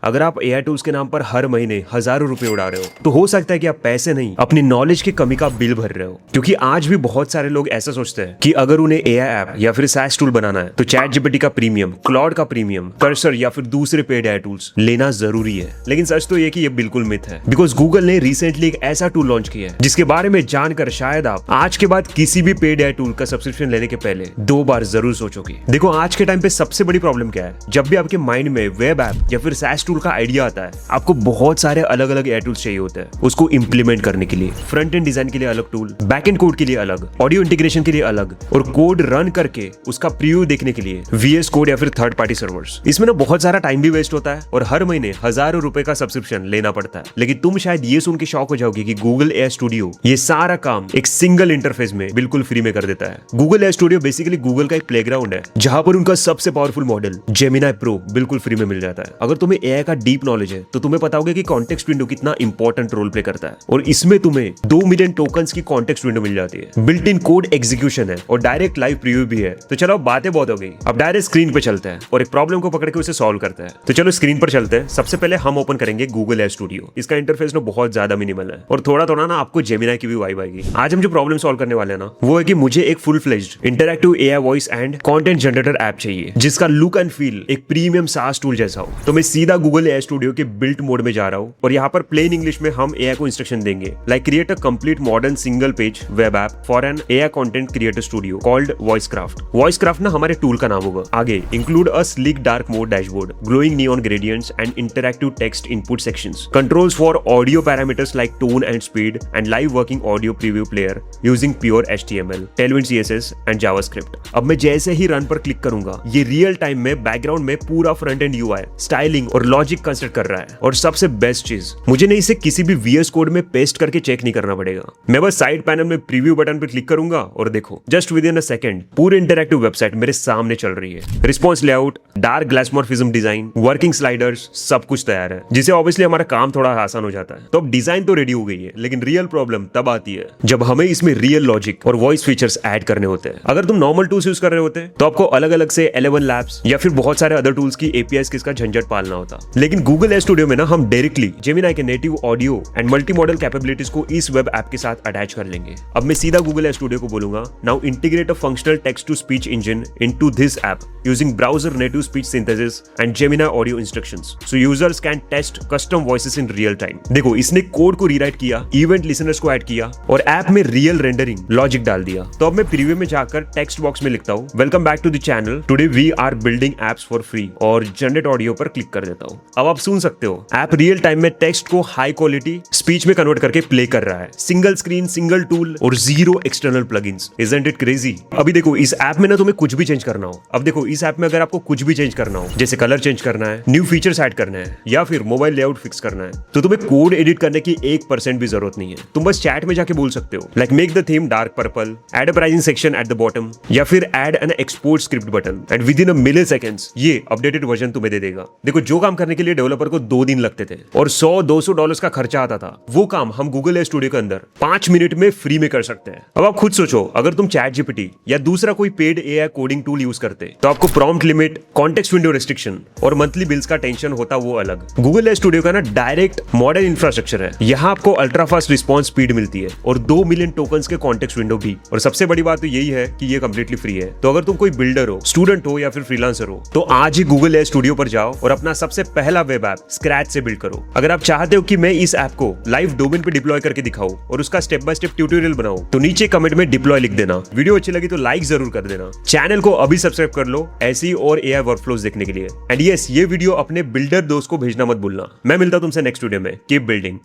अगर आप AI tools के नाम पर हर महीने हजारों रुपए उड़ा रहे हो तो हो सकता है कि आप पैसे नहीं अपनी नॉलेज की कमी का बिल भर रहे हो। क्योंकि आज भी बहुत सारे लोग ऐसा सोचते हैं कि अगर उन्हें एआई ऐप या फिर SaaS टूल बनाना है तो चैट जीपीटी का प्रीमियम, क्लाउड का प्रीमियम, कर्सर या फिर दूसरे पेड एआई टूल्स लेना जरूरी है। लेकिन सच तो ये कि ये बिल्कुल मिथ है। बिकॉज गूगल ने रिसेंटली एक ऐसा टूल लॉन्च किया है जिसके बारे में जानकर शायद आप आज के बाद किसी भी पेड एआई टूल का सब्सक्रिप्शन लेने के पहले 2 बार जरूर सोचोगे। देखो आज के टाइम पे सबसे बड़ी प्रॉब्लम क्या है, जब भी आपके माइंड में वेब ऐप या फिर SaaS टूल का आइडिया आता है आपको बहुत सारे अलग अलग एआई टूल्स चाहिए होते हैं उसको इंप्लीमेंट करने के लिए। फ्रंट एंड डिजाइन के लिए अलग टूल, बैक एंड कोड के लिए अलग, ऑडियो इंटीग्रेशन के लिए अलग, और कोड रन करके उसका प्रीव्यू देखने के लिए VS कोड या फिर थर्ड पार्टी सर्वर्स। इसमें ना बहुत सारा टाइम भी वेस्ट होता है और हर महीने हजारों रुपए का सब्सक्रिप्शन लेना पड़ता है। लेकिन तुम शायद ये सुन के शॉक हो जाओगे कि गूगल एआई स्टूडियो ये सारा काम एक सिंगल इंटरफेस में बिल्कुल फ्री में कर देता है। Google AI studio basically Google का एक प्लेग्राउंड है जहां पर उनका सबसे पावरफुल मॉडल जेमिनी प्रो बिल्कुल फ्री में मिल जाता है। अगर तुम्हें एआई का डीप नॉलेज है तो तुम्हें पता होगा कि कॉन्टेक्स्ट विंडो कितना इंपॉर्टेंट रोल प्ले करता है, और इसमें तुम्हें 2 मिलियन टोकन्स की कॉन्टेक्स्ट विंडो मिल जाती है। बिल्ट इन कोड एग्जीक्यूशन है और डायरेक्ट लाइव प्रीव्यू भी है। तो चलो बातें बहुत हो गई, अब डायरेक्ट स्क्रीन पे चलते हैं और एक प्रॉब्लम को पकड़ के उसे सॉल्व करते हैं। तो चलो स्क्रीन पर चलते हैं। सबसे पहले हम ओपन करेंगे गूगल एआई स्टूडियो। इसका इंटरफेस ना बहुत ज्यादा मिनिमल है और थोड़ा थोड़ा ना आपको जेमिनी की भी वाइब आएगी। आज हम जो प्रॉब्लम सॉल्व करने वाले हैं ना वो है कि मुझे एक full fledged interactive AI voice and content generator app चाहिए जिसका लुक एंड फील एक प्रीमियम SaaS टूल जैसा हो। तो मैं सीधा गूगल एआई स्टूडियो के बिल्ट मोड में जा रहा हूँ और यहाँ पर प्लेन इंग्लिश में हम एआई को इंस्ट्रक्शन देंगे like create a complete modern single page web app for an AI content creator studio called Voicecraft. Voicecraft ना हमारे टूल का नाम होगा। आगे include a slick dark mode dashboard, glowing neon gradients and interactive text input sections, controls for audio parameters like tone and speed and live working audio preview player using pure HTML, Tailwind CSS and JavaScript. अब मैं जैसे ही run पर click करूंगा ये real time में background में पूरा front end UI, styling और लॉजिक कंस्ट्रक्ट कर रहा है। और सबसे बेस्ट चीज, मुझे नहीं इसे किसी भी VS कोड में पेस्ट करके चेक नहीं करना पड़ेगा। मैं बस साइड पैनल में प्रीव्यू बटन पर क्लिक करूंगा और देखो just within a second पूरी इंटरैक्टिव वेबसाइट मेरे सामने चल रही है। Response layout, dark glassmorphism design, working sliders, सब कुछ तैयार है जिससे ऑब्वियसली हमारा काम थोड़ा आसान हो जाता है। तो अब डिजाइन तो रेडी हो गई है लेकिन रियल प्रॉब्लम तब आती है जब हमें इसमें रियल लॉजिक और वॉइस फीचर्स ऐड करने होते हैं। अगर तुम नॉर्मल टूल्स यूज कर रहे होते तो आपको अलग अलग से 11 लैब्स या फिर बहुत सारे अदर टूल्स की APIs किसका झंझट पालना होता। लेकिन गूगल एआई स्टूडियो में ना हम डायरेक्टली जेमिनी के native audio and multi modal capabilities को इस वेब ऐप के साथ अटैच कर लेंगे। अब मैं सीधा गूगल एआई स्टूडियो को बोलूंगा now integrate a functional text to speech engine into this app using browser native speech synthesis and Gemini audio instructions so users can test custom voices in real time. देखो इसने code को rewrite किया, event listeners को add किया और app में real rendering logic डाल दिया। तो अब मैं प्रीव्यू में जाकर टेक्स्ट बॉक्स में लिखता हूँ welcome back to the channel, today we are building apps for free, और जनरेट ऑडियो पर क्लिक कर देता हूँ। अब आप सुन सकते हो ऐप रियल टाइम में टेक्स्ट को हाई क्वालिटी स्पीच में कन्वर्ट करके प्ले कर रहा है। सिंगल स्क्रीन, सिंगल टूल और 0 external plugins. Isn't it crazy? अभी देखो इस ऐप में ना तुम्हें कुछ भी चेंज करना हो, अब देखो इस ऐप में अगर आपको कुछ भी चेंज करना हो जैसे कलर चेंज करना है, न्यू फीचर्स ऐड करना है या फिर मोबाइल लेआउट फिक्स करना है तो तुम्हें कोड एडिट करने की 1% भी जरूरत नहीं है। तुम बस चैट में जाके बोल सकते हो like make the theme dark purple, add a pricing section at the bottom या फिर add an export script button and within a milliseconds ये अपडेटेड वर्जन तुम्हें दे देगा। देखो जो काम करने के लिए डेवलपर को 2 दिन लगते थे और $100-200 का खर्चा आता था वो काम हम गूगल एआई स्टूडियो के अंदर 5 मिनट में फ्री में कर सकते हैं। अब आप खुद सोचो अगर तुम चैट जीपीटी या दूसरा कोई paid AI coding tool use करते तो आपको prompt limit, context window restriction और मंथली बिल्स का टेंशन होता वो अलग। गूगल एआई स्टूडियो का ना डायरेक्ट मॉडर्न इंफ्रास्ट्रक्चर है। यहाँ आपको अल्ट्रा फास्ट रिस्पॉन्स स्पीड मिलती है और 2 मिलियन टोकन्स के कॉन्टेक्स्ट विंडो भी। और सबसे बड़ी बात तो यही है कि ये कंप्लीटली फ्री है। तो अगर तुम कोई बिल्डर हो, स्टूडेंट हो या फिर फ्रीलांसर हो तो आज ही गूगल एआई स्टूडियो पर जाओ और अपना सबसे पहला वेब ऐप स्क्रैच से बिल्ड करो। अगर आप चाहते हो कि मैं इस ऐप को लाइव डोमेन पे डिप्लॉय करके दिखाऊं और उसका स्टेप बाय स्टेप ट्यूटोरियल बनाऊं तो नीचे कमेंट में डिप्लॉय लिख देना। वीडियो अच्छी लगी तो लाइक जरूर कर देना। चैनल को अभी सब्सक्राइब कर लो ऐसी और एआई वर्कफ्लोज देखने के लिए। एंड यस, ये वीडियो अपने बिल्डर दोस्त को भेजना मत भूलना। मैं मिलता हूं तुमसे नेक्स्ट वीडियो में। Keep building.